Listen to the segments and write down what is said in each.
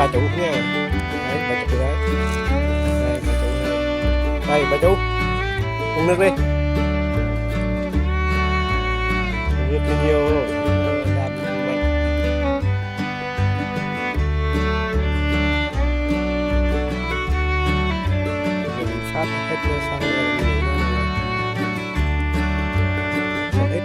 bà chủ nha. Đấy, bà chủ đấy. Đây, bà chủ đây. Đây, bà chủ. Uống nước đi. Uống nước nhiều làm mạnh. Mình phát hết sang rồi mình nghỉ nha mọi người. Còn ít.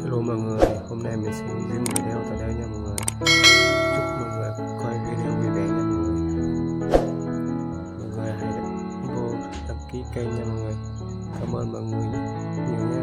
Hello mọi người, hôm nay mình sẽ dừng video tại đây nha mọi người. Chúc mọi người coi video vui vẻ nha mọi người. Mọi người hãy vô đăng ký kênh nha mọi người. Cảm ơn mọi người nhiều nha.